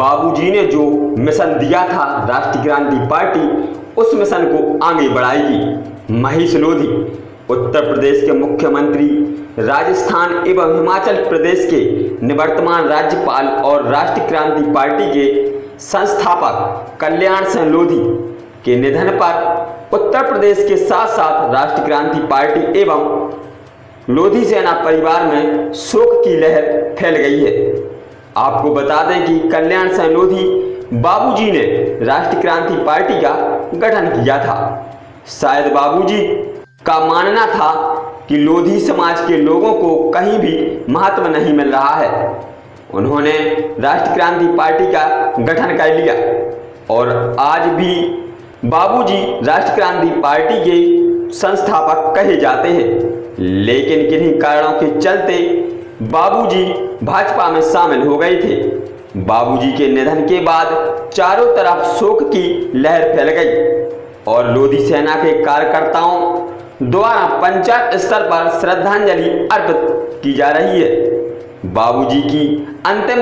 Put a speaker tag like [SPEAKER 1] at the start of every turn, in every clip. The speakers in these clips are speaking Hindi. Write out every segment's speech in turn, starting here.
[SPEAKER 1] बाबूजी ने जो मिशन दिया था राष्ट्रीय क्रांति पार्टी उस मिशन को आगे बढ़ाएगी। महेश लोधी उत्तर प्रदेश के मुख्यमंत्री, राजस्थान एवं हिमाचल प्रदेश के निवर्तमान राज्यपाल और राष्ट्रीय क्रांति पार्टी के संस्थापक कल्याण सिंह लोधी के निधन पर उत्तर प्रदेश के साथ साथ राष्ट्रीय क्रांति पार्टी एवं लोधी सेना परिवार में शोक की लहर फैल गई है। आपको बता दें कि कल्याण सिंह लोधी बाबूजी ने राष्ट्रीय क्रांति पार्टी का गठन किया था। शायद बाबूजी का मानना था कि लोधी समाज के लोगों को कहीं भी महत्व नहीं मिल रहा है। उन्होंने राष्ट्रीय क्रांति पार्टी का गठन कर लिया और आज भी बाबूजी राष्ट्रीय क्रांति पार्टी के संस्थापक कहे जाते हैं। लेकिन किन्हीं कारणों के चलते बाबूजी भाजपा में शामिल हो गए थे। बाबूजी के निधन के बाद चारों तरफ शोक की लहर फैल गई और लोधी सेना के कार्यकर्ताओं द्वारा पंचायत स्तर पर श्रद्धांजलि अर्पित की जा रही है। बाबूजी की अंतिम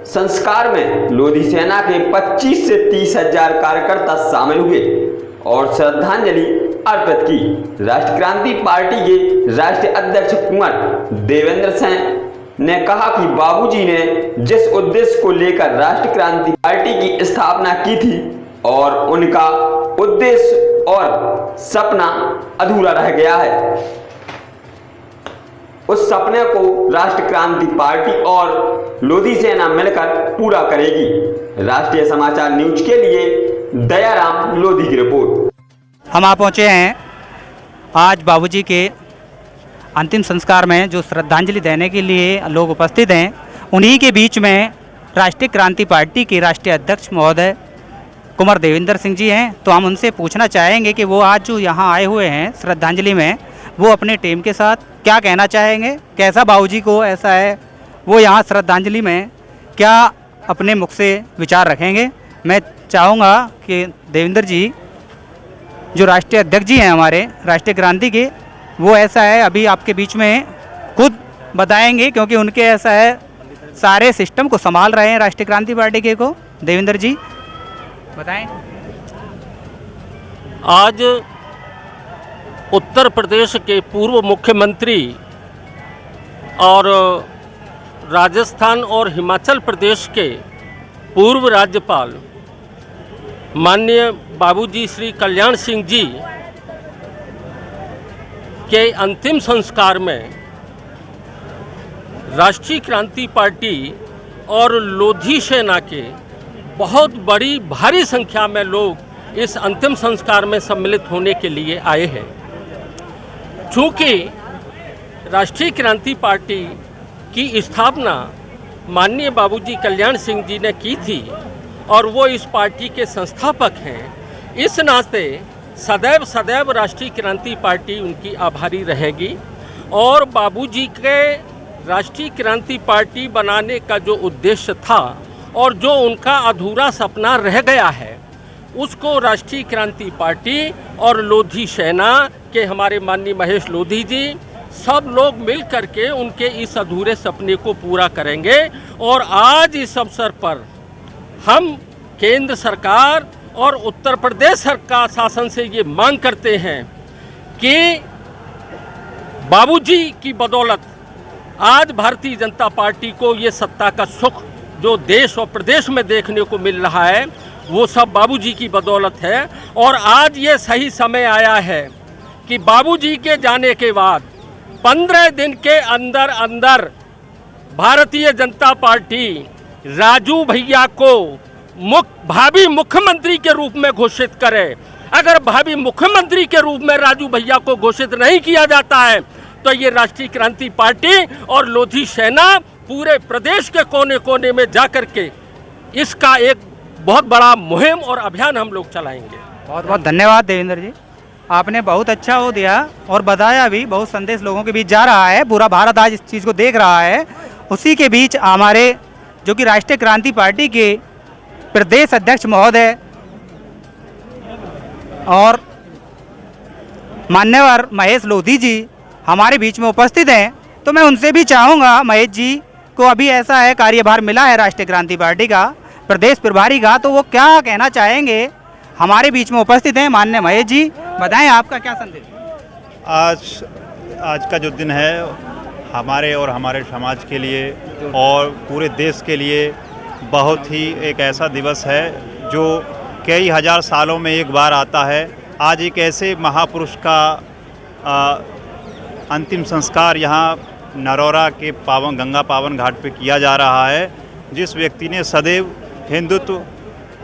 [SPEAKER 1] संस्कार में लोधी सेना के 25 से 30 हजार कार्यकर्ता शामिल हुए और श्रद्धांजलि अर्पित की। राष्ट्रीय क्रांति पार्टी के राष्ट्रीय अध्यक्ष कुंवर देवेंद्र सिंह ने कहा कि बाबूजी ने जिस उद्देश्य को लेकर राष्ट्रीय क्रांति पार्टी की स्थापना की थी और उनका उद्देश्य और सपना अधूरा रह गया है, उस सपने को राष्ट्रीय क्रांति पार्टी और लोधी सेना मिलकर पूरा करेगी। राष्ट्रीय समाचार न्यूज के लिए दयाराम लोधी की रिपोर्ट।
[SPEAKER 2] हम आ पहुँचे हैं आज बाबूजी के अंतिम संस्कार में जो श्रद्धांजलि देने के लिए लोग उपस्थित हैं। उन्हीं के बीच में राष्ट्रीय क्रांति पार्टी के राष्ट्रीय अध्यक्ष महोदय कुंवर देवेंद्र सिंह जी हैं। तो हम उनसे पूछना चाहेंगे कि वो आज जो यहाँ आए हुए हैं श्रद्धांजलि में, वो अपने टीम के साथ क्या कहना चाहेंगे, कैसा बाबूजी को ऐसा है, वो यहाँ श्रद्धांजलि में क्या अपने मुख से विचार रखेंगे। मैं चाहूँगा कि देवेंद्र जी जो राष्ट्रीय अध्यक्ष जी हैं हमारे राष्ट्रीय क्रांति के, वो ऐसा है अभी आपके बीच में खुद बताएंगे, क्योंकि उनके ऐसा है सारे सिस्टम को संभाल रहे हैं राष्ट्रीय क्रांति पार्टी के को। देवेंद्र जी बताएं।
[SPEAKER 3] आज उत्तर प्रदेश के पूर्व मुख्यमंत्री और राजस्थान और हिमाचल प्रदेश के पूर्व राज्यपाल माननीय बाबूजी श्री कल्याण सिंह जी के अंतिम संस्कार में राष्ट्रीय क्रांति पार्टी और लोधी सेना के बहुत बड़ी भारी संख्या में लोग इस अंतिम संस्कार में सम्मिलित होने के लिए आए हैं। चूँकि राष्ट्रीय क्रांति पार्टी की स्थापना माननीय बाबूजी कल्याण सिंह जी ने की थी और वो इस पार्टी के संस्थापक हैं, इस नाते सदैव सदैव राष्ट्रीय क्रांति पार्टी उनकी आभारी रहेगी। और बाबूजी के राष्ट्रीय क्रांति पार्टी बनाने का जो उद्देश्य था और जो उनका अधूरा सपना रह गया है, उसको राष्ट्रीय क्रांति पार्टी और लोधी सेना के हमारे माननीय महेश लोधी जी सब लोग मिल करके उनके इस अधूरे सपने को पूरा करेंगे। और आज इस अवसर पर हम केंद्र सरकार और उत्तर प्रदेश सरकार शासन से ये मांग करते हैं कि बाबूजी की बदौलत आज भारतीय जनता पार्टी को ये सत्ता का सुख जो देश और प्रदेश में देखने को मिल रहा है, वो सब बाबूजी की बदौलत है। और आज ये सही समय आया है कि बाबूजी के जाने के बाद 15 दिन के अंदर अंदर भारतीय जनता पार्टी राजू भैया को भावी मुख्यमंत्री के रूप में घोषित करे। अगर भावी मुख्यमंत्री के रूप में राजू भैया को घोषित नहीं किया जाता है तो ये राष्ट्रीय क्रांति पार्टी और लोधी सेना पूरे प्रदेश के कोने कोने में जाकर के इसका एक बहुत बड़ा मुहिम और अभियान हम लोग चलाएंगे।
[SPEAKER 2] बहुत बहुत धन्यवाद देवेंद्र जी, आपने बहुत अच्छा वो दिया और बताया भी, बहुत संदेश लोगों के बीच जा रहा है। पूरा भारत आज इस चीज़ को देख रहा है। उसी के बीच हमारे जो कि राष्ट्रीय क्रांति पार्टी के प्रदेश अध्यक्ष महोदय और मान्यवर महेश लोधी जी हमारे बीच में उपस्थित हैं। तो मैं उनसे भी चाहूँगा, महेश जी को अभी ऐसा है कार्यभार मिला है राष्ट्रीय क्रांति पार्टी का प्रदेश प्रभारी का, तो वो क्या कहना चाहेंगे। हमारे बीच में उपस्थित हैं माननीय महेश जी, बताएं आपका क्या संदेश।
[SPEAKER 4] आज का जो दिन है हमारे और हमारे समाज के लिए और पूरे देश के लिए बहुत ही एक ऐसा दिवस है जो कई हजार सालों में एक बार आता है। आज एक ऐसे महापुरुष का अंतिम संस्कार यहाँ नरौरा के पावन गंगा पावन घाट पे किया जा रहा है, जिस व्यक्ति ने सदैव हिंदुत्व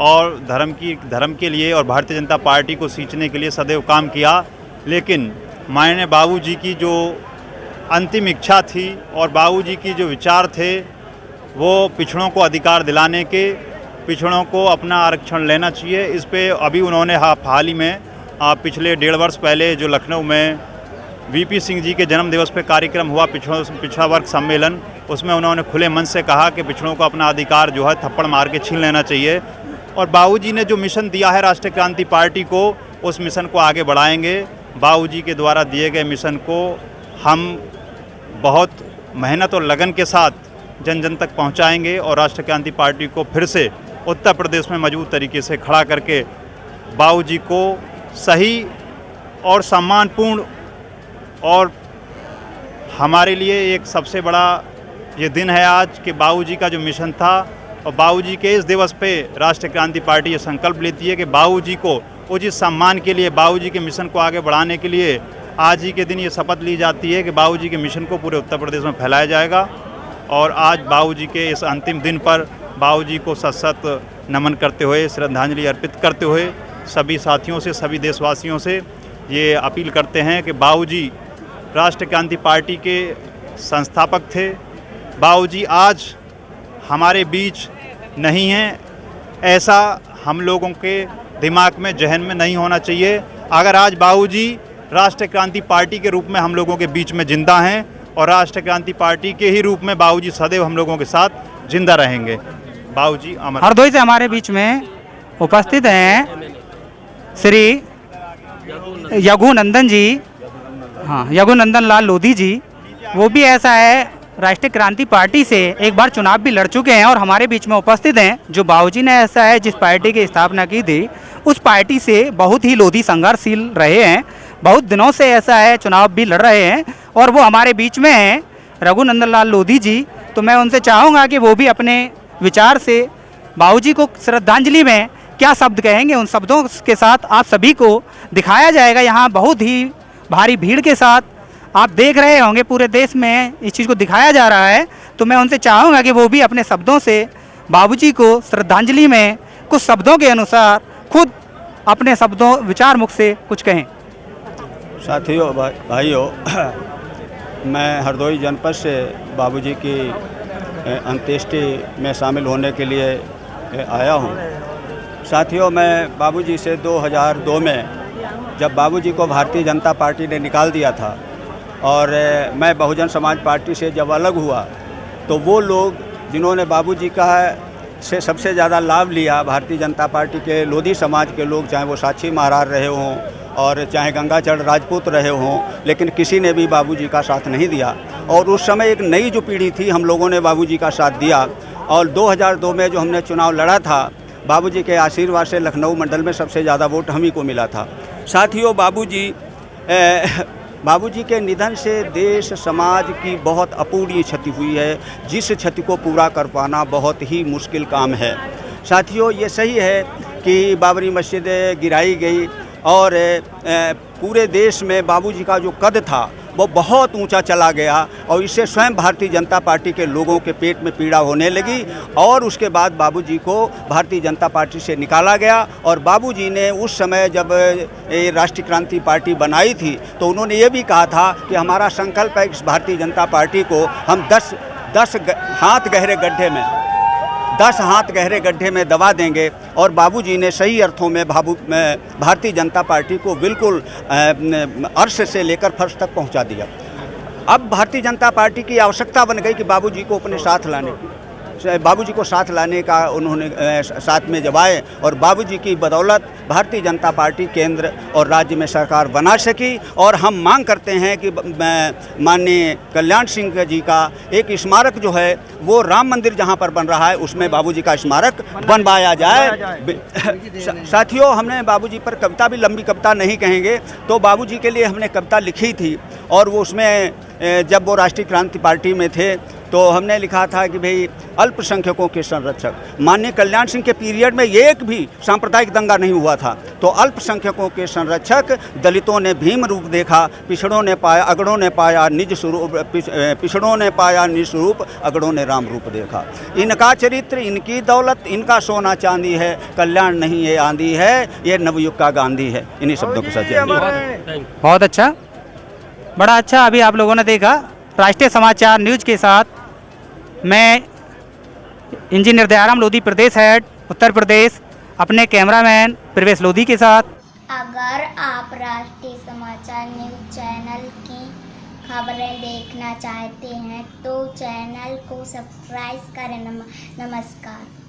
[SPEAKER 4] और धर्म के लिए और भारतीय जनता पार्टी को सींचने के लिए सदैव काम किया। लेकिन माननीय बाबूजी की जो अंतिम इच्छा थी और बाबूजी की जो विचार थे वो पिछड़ों को अधिकार दिलाने के, पिछड़ों को अपना आरक्षण लेना चाहिए, इस पे अभी उन्होंने हाल ही में पिछले 1.5 वर्ष पहले जो लखनऊ में वीपी सिंह जी के जन्म दिवस पे कार्यक्रम हुआ पिछड़ा वर्ग सम्मेलन, उसमें उन्होंने खुले मन से कहा कि पिछड़ों को अपना अधिकार जो है थप्पड़ मार के छीन लेना चाहिए। और बाबूजी ने जो मिशन दिया है राष्ट्रीय क्रांति पार्टी को, उस मिशन को आगे बढ़ाएंगे। बाबूजी के द्वारा दिए गए मिशन को हम बहुत मेहनत और लगन के साथ जन जन तक पहुंचाएंगे और राष्ट्रीय क्रांति पार्टी को फिर से उत्तर प्रदेश में मजबूत तरीके से खड़ा करके बाबूजी को सही और सम्मानपूर्ण और हमारे लिए एक सबसे बड़ा ये दिन है आज कि बाबूजी का जो मिशन था, और बाबूजी के इस दिवस पे राष्ट्रीय क्रांति पार्टी ये संकल्प लेती है कि बाबूजी को उचित सम्मान के लिए, बाबूजी के मिशन को आगे बढ़ाने के लिए आज ही के दिन ये शपथ ली जाती है कि बाबूजी के मिशन को पूरे उत्तर प्रदेश में फैलाया जाएगा। और आज बाबूजी के इस अंतिम दिन पर बाबूजी को सत सत नमन करते हुए, श्रद्धांजलि अर्पित करते हुए सभी साथियों से, सभी देशवासियों से ये अपील करते हैं कि बाबूजी राष्ट्रीय क्रांति पार्टी के संस्थापक थे। बाबूजी आज हमारे बीच नहीं हैं, ऐसा हम लोगों के दिमाग में, जहन में नहीं होना चाहिए। अगर आज बाबूजी राष्ट्रीय क्रांति पार्टी के रूप में हम लोगों के बीच में जिंदा हैं और राष्ट्रीय क्रांति पार्टी के ही रूप में बाबूजी सदैव हम लोगों के साथ जिंदा रहेंगे। बाबूजी अमर।
[SPEAKER 2] हरदोई से हमारे बीच में उपस्थित हैं श्री यघुनंदन जी, हाँ यघुनंदन लाल लोधी जी। वो भी ऐसा है राष्ट्रीय क्रांति पार्टी से एक बार चुनाव भी लड़ चुके हैं और हमारे बीच में उपस्थित हैं। जो बाबूजी ने ऐसा है जिस पार्टी की स्थापना की थी, उस पार्टी से बहुत ही लोधी संघर्षशील रहे हैं, बहुत दिनों से ऐसा है चुनाव भी लड़ रहे हैं और वो हमारे बीच में हैं रघुनंदन लाल लोधी जी। तो मैं उनसे चाहूँगा कि वो भी अपने विचार से बाबूजी को श्रद्धांजलि में क्या शब्द कहेंगे, उन शब्दों के साथ आप सभी को दिखाया जाएगा। यहाँ बहुत ही भारी भीड़ के साथ आप देख रहे होंगे, पूरे देश में इस चीज़ को दिखाया जा रहा है। तो मैं उनसे चाहूँगा कि वो भी अपने शब्दों से बाबूजी को श्रद्धांजलि में कुछ शब्दों के अनुसार खुद अपने शब्दों विचार मुख से कुछ कहें।
[SPEAKER 5] साथियों, भाइयों, मैं हरदोई जनपद से बाबूजी की अंत्येष्टि में शामिल होने के लिए आया हूँ। साथियों, मैं बाबूजी से 2002 में जब बाबूजी को भारतीय जनता पार्टी ने निकाल दिया था और मैं बहुजन समाज पार्टी से जब अलग हुआ, तो वो लोग जिन्होंने बाबूजी का से सबसे ज़्यादा लाभ लिया, भारतीय जनता पार्टी के लोधी समाज के लोग, चाहे वो साक्षी महाराज रहे हों और चाहे गंगाचरण राजपूत रहे हों, लेकिन किसी ने भी बाबूजी का साथ नहीं दिया। और उस समय एक नई जो पीढ़ी थी, हम लोगों ने बाबूजी का साथ दिया और 2002 में जो हमने चुनाव लड़ा था, बाबूजी के आशीर्वाद से लखनऊ मंडल में सबसे ज़्यादा वोट हम ही को मिला था। साथियों, बाबूजी के निधन से देश समाज की बहुत अपूर्णीय क्षति हुई है, जिस क्षति को पूरा कर पाना बहुत ही मुश्किल काम है। साथियों, ये सही है कि बाबरी मस्जिद गिराई गई और पूरे देश में बाबूजी का जो कद था वो बहुत ऊंचा चला गया और इससे स्वयं भारतीय जनता पार्टी के लोगों के पेट में पीड़ा होने लगी और उसके बाद बाबूजी को भारतीय जनता पार्टी से निकाला गया। और बाबूजी ने उस समय जब राष्ट्रीय क्रांति पार्टी बनाई थी तो उन्होंने ये भी कहा था कि हमारा संकल्प है इस भारतीय जनता पार्टी को हम 10 हाथ गहरे गड्ढे में दबा देंगे। और बाबूजी ने सही अर्थों में भारतीय जनता पार्टी को बिल्कुल अर्श से लेकर फर्श तक पहुंचा दिया। अब भारतीय जनता पार्टी की आवश्यकता बन गई कि बाबूजी को अपने साथ लाने की। बाबूजी को साथ लाने का उन्होंने साथ में जब आए और बाबूजी की बदौलत भारतीय जनता पार्टी केंद्र और राज्य में सरकार बना सकी। और हम मांग करते हैं कि माननीय कल्याण सिंह जी का एक स्मारक जो है वो राम मंदिर जहां पर बन रहा है उसमें बाबूजी का स्मारक बनवाया जाए। साथियों, हमने बाबूजी पर कविता भी, लंबी कविता नहीं कहेंगे, तो बाबूजी के लिए हमने कविता लिखी थी और वो उसमें जब वो राष्ट्रीय क्रांति पार्टी में थे तो हमने लिखा था कि भाई अल्पसंख्यकों के संरक्षक। माननीय कल्याण सिंह के पीरियड में एक भी सांप्रदायिक दंगा नहीं हुआ था, तो अल्पसंख्यकों के संरक्षक, दलितों ने भीम रूप देखा, पिछड़ों ने पाया, अगड़ों ने पाया निज स्वरूप, पिछड़ों ने पाया निज स्वरूप, अगड़ों ने राम रूप देखा। इनका चरित्र, इनकी दौलत, इनका सोना चांदी है, कल्याण नहीं ये आंधी है, ये नवयुग का गांधी है। इन्हीं शब्दों के साथ
[SPEAKER 2] बहुत अच्छा, बड़ा अच्छा। अभी आप लोगों ने देखा राष्ट्रीय समाचार न्यूज के साथ मैं इंजीनियर दयाराम लोधी, प्रदेश हेड उत्तर प्रदेश, अपने कैमरामैन प्रवेश लोधी के साथ।
[SPEAKER 6] अगर आप राष्ट्रीय समाचार न्यूज चैनल की खबरें देखना चाहते हैं तो चैनल को सब्सक्राइब करें। नमस्कार।